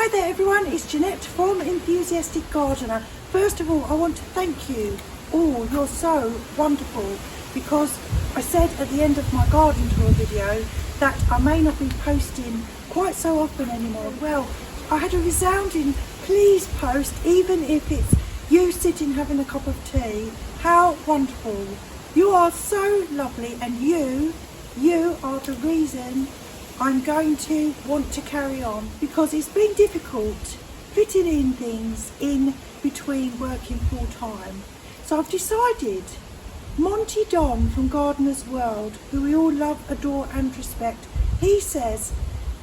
Hi there everyone, it's Janette from Enthusiastic Gardener. First of all, I want to thank you all. You're so wonderful, because I said at the end of my garden tour video that I may not be posting quite so often anymore. Well, I had a resounding please post, even if it's you sitting having a cup of tea. How wonderful. You are so lovely, and you are the reason I'm going to want to carry on, because it's been difficult fitting in things in between working full time. So I've decided, Monty Don from Gardener's World, who we all love, adore and respect, he says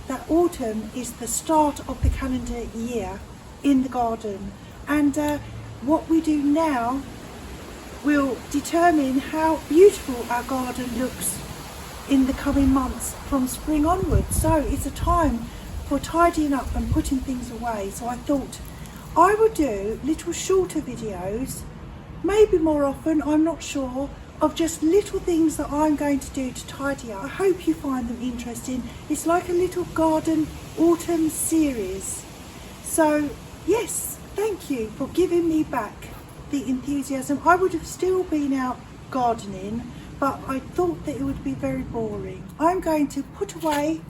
that autumn is the start of the calendar year in the garden, and what we do now will determine how beautiful our garden looks in the coming months from spring onwards. So it's a time for tidying up and putting things away. So I thought I would do little shorter videos, maybe more often, I'm not sure, of just little things that I'm going to do to tidy up. I hope you find them interesting. It's like a little garden autumn series. So yes, thank you for giving me back the enthusiasm. I would have still been out gardening, but I thought that it would be very boring. I'm going to put away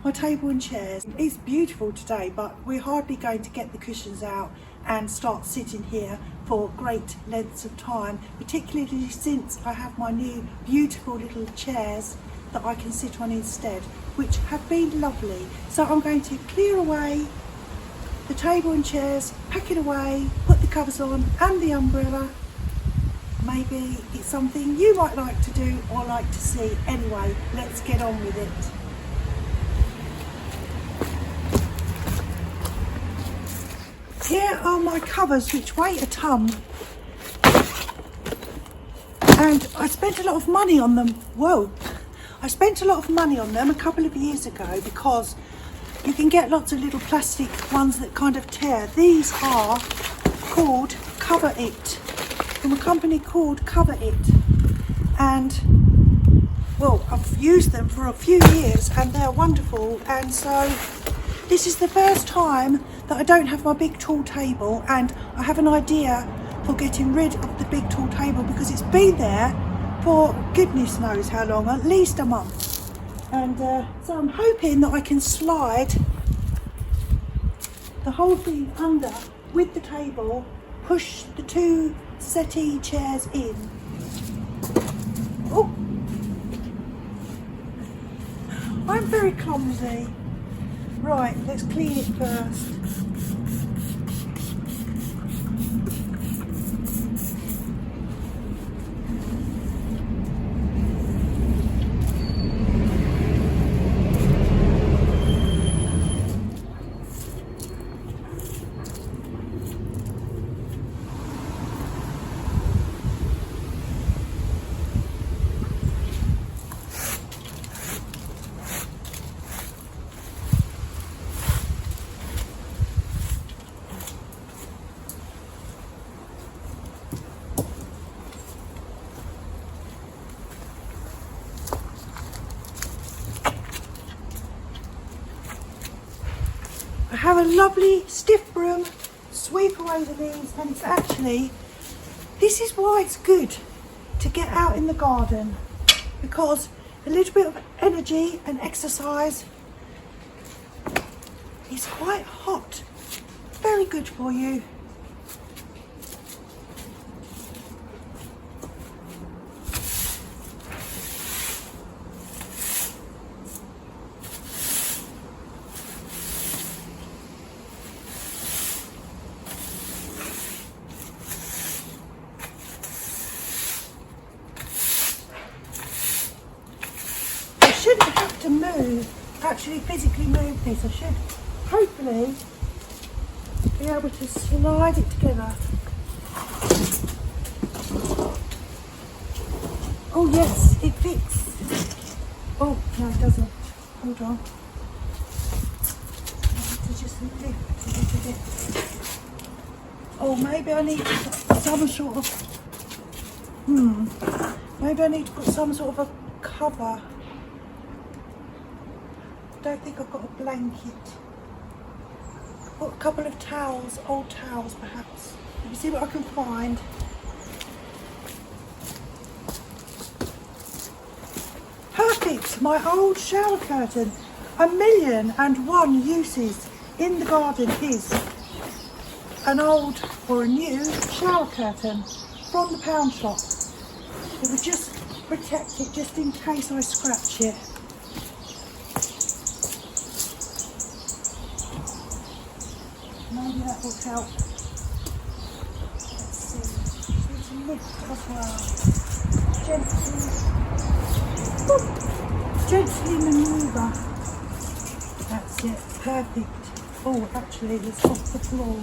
my table and chairs. It's beautiful today, but we're hardly going to get the cushions out and start sitting here for great lengths of time, particularly since I have my new beautiful little chairs that I can sit on instead, which have been lovely. So I'm going to clear away the table and chairs, pack it away, put the covers on and the umbrella. Maybe it's something you might like to do or like to see. Anyway, let's get on with it. Here are my covers, which weigh a ton, and I spent a lot of money on them. I spent a lot of money on them a couple of years ago, because you can get lots of little plastic ones that kind of tear. These are called Cover It, from a company called Cover It, and well, I've used them for a few years and they're wonderful. And so this is the first time that I don't have my big tall table, and I have an idea for getting rid of the big tall table, because it's been there for goodness knows how long, at least a month. And so I'm hoping that I can slide the whole thing under with the table, push the two settee chairs in. Oh, I'm very clumsy. Right, let's clean it first. I have a lovely stiff broom, sweep away the leaves, and it's actually, this is why it's good to get out in the garden, because a little bit of energy and exercise is quite hot, very good for you. I shouldn't have to move, actually physically move this. I should hopefully be able to slide it together. Oh yes, it fits. Oh no, it doesn't. Hold on. I have to just lift a little bit. Oh, maybe I need to put some sort of, maybe I need to put some sort of a cover. I don't think I've got a blanket. Put a couple of towels, old towels perhaps. Let me see what I can find. Perfect, my old shower curtain. 1,000,001 uses in the garden is an old or a new shower curtain from the pound shop. It would just protect it just in case I scratch it. Maybe that will help. Let's see. Just need to lift as well. Gently manoeuvre. That's it. Perfect. Oh, actually, it's off the floor.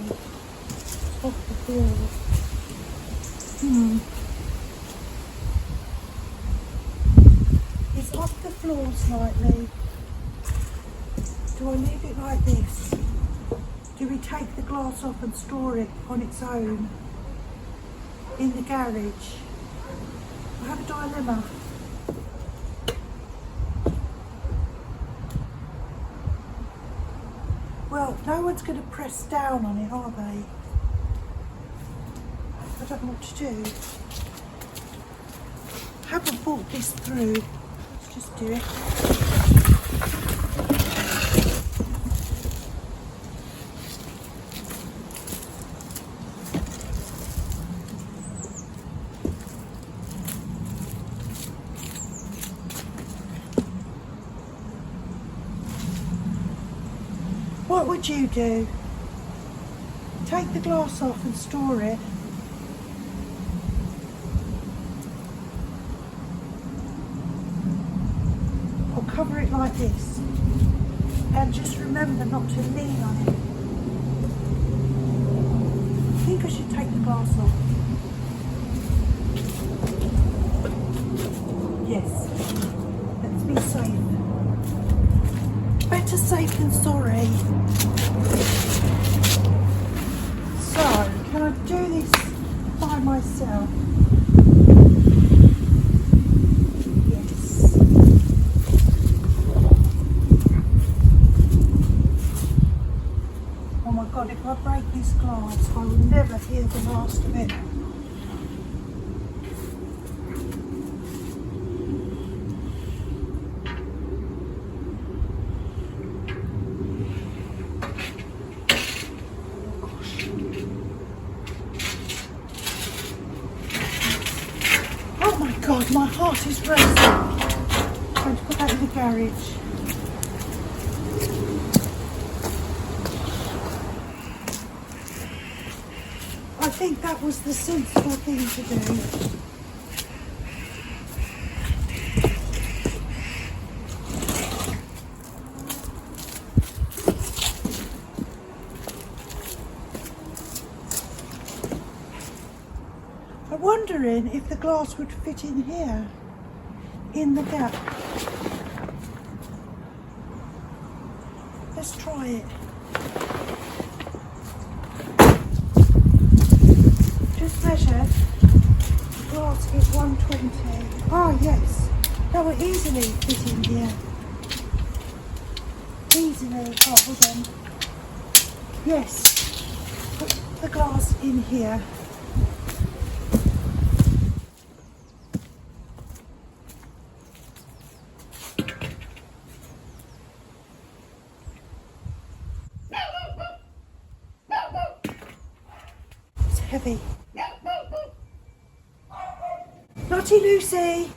It's off the floor. It's off the floor slightly. Do I leave it like this? Do we take the glass off and store it on its own in the garage? I have a dilemma. Well, no one's going to press down on it, are they? I don't know what to do. I haven't thought this through. Let's just do it. What would you do? Take the glass off and store it. Or cover it like this. And just remember not to lean on it. I think I should take the glass off. Yes. Let's be safe. Better safe than sorry. So, can I do this by myself? Yes. Oh my God, if I break this glass, I will never hear the last of it. God, my heart is racing. I'm going to put that in the garage. I think that was the sensible thing to do. I'm wondering if the glass would fit in here, in the gap. Let's try it. Just measure. The glass is 120. Oh yes, that will easily fit in here. Easily. Oh, hold on. Yes, put the glass in here. Heavy. Naughty Lucy.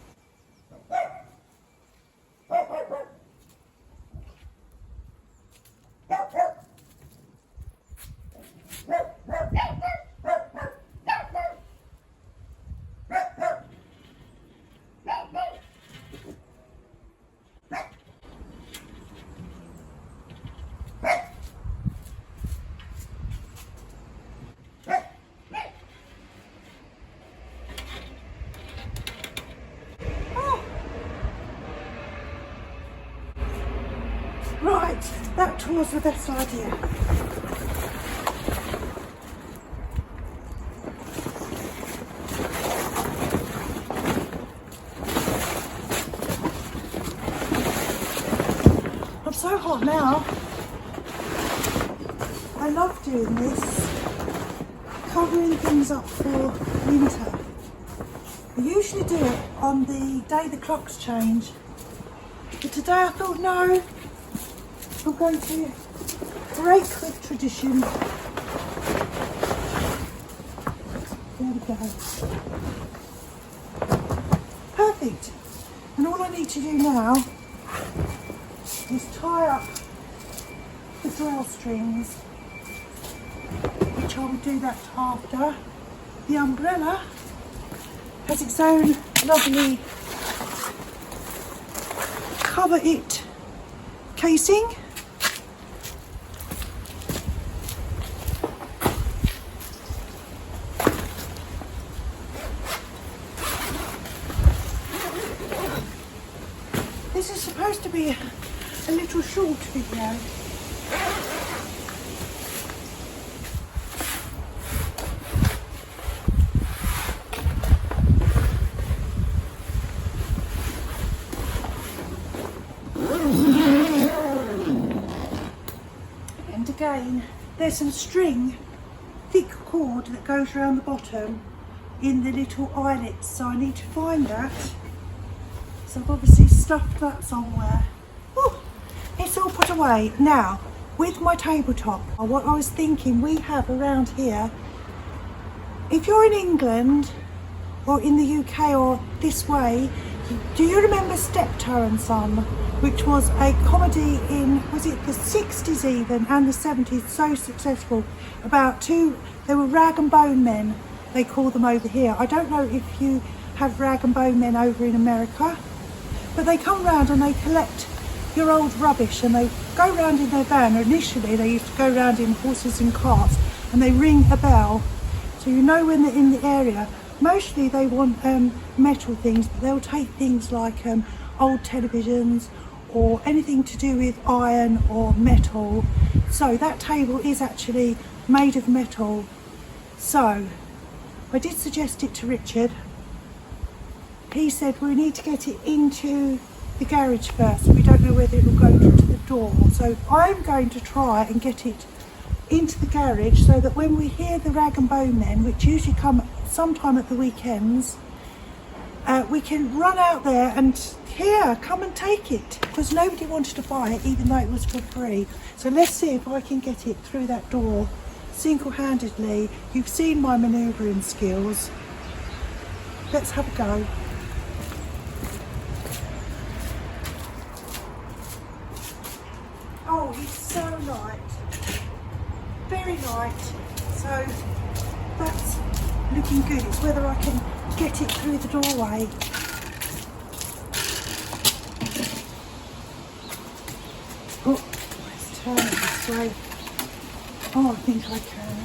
Right, that was the best idea. I'm so hot now. I love doing this, covering things up for winter. I usually do it on the day the clocks change, but today I thought no, I'm going to break with tradition. There we go. Perfect. And all I need to do now is tie up the drawstrings, which I will do that after. The umbrella has its own lovely cover it casing. This is supposed to be a little short video. And again, there's some string, thick cord that goes around the bottom in the little eyelets, so I need to find that. So I've obviously stuffed that somewhere. Ooh, it's all put away. Now, with my tabletop, what I was thinking we have around here, if you're in England or in the UK or this way, do you remember Steptoe and Son, which was a comedy in, was it the 60s even, and the 70s, so successful, about two, they were rag and bone men, they call them over here. I don't know if you have rag and bone men over in America, but they come round and they collect your old rubbish, and they go round in their van. Initially they used to go round in horses and carts, and they ring a bell so you know when they're in the area. Mostly they want metal things, but they'll take things like old televisions or anything to do with iron or metal. So that table is actually made of metal. So I did suggest it to Richard. He said we need to get it into the garage first. We don't know whether it will go to the door. So I'm going to try and get it into the garage so that when we hear the rag and bone men, which usually come sometime at the weekends, we can run out there and here, come and take it, because nobody wanted to buy it even though it was for free. So let's see if I can get it through that door single-handedly. You've seen my manoeuvring skills. Let's have a go. Oh, it's so light, very light, so that's looking good. It's whether I can get it through the doorway. Oh, let's turn it this way. Oh, I think I can.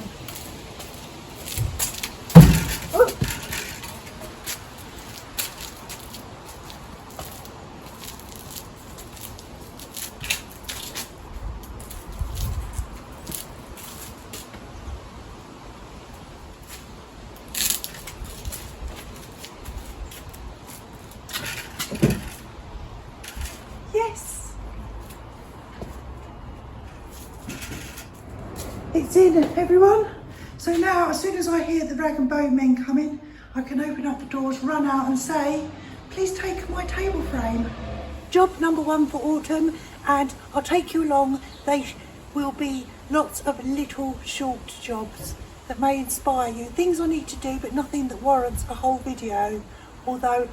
Oh. Yes, it's in, everyone. So now, as soon as I hear the rag and bone men coming, I can open up the doors, run out and say, please take my table frame. Job number one for autumn, and I'll take you along. They will be lots of little short jobs that may inspire you. Things I need to do, but nothing that warrants a whole video, although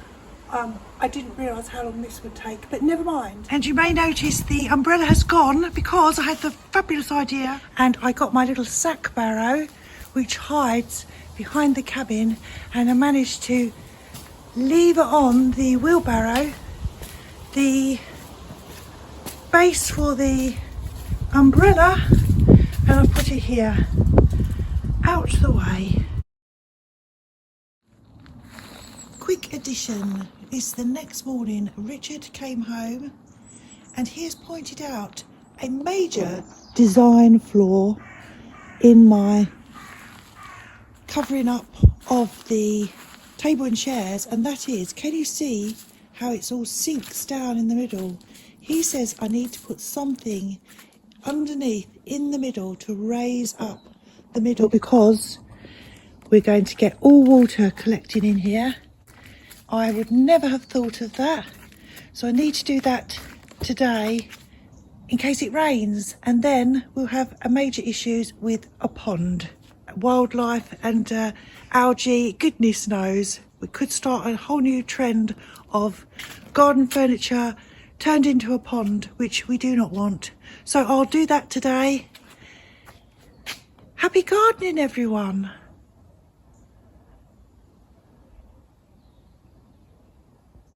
I didn't realise how long this would take, but never mind. And you may notice the umbrella has gone because I had the fabulous idea, and I got my little sack barrow which hides behind the cabin, and I managed to lever on the wheelbarrow the base for the umbrella, and I put it here out the way. Quick addition. It's the next morning. Richard came home and he has pointed out a major design flaw in my covering up of the table and chairs, and that is, can you see how it's all sinks down in the middle? He says I need to put something underneath in the middle to raise up the middle, because we're going to get all water collecting in here. I would never have thought of that. So I need to do that today in case it rains, and then we'll have a major issues with a pond. Wildlife and algae, goodness knows. We could start a whole new trend of garden furniture turned into a pond, which we do not want. So I'll do that today. Happy gardening, everyone.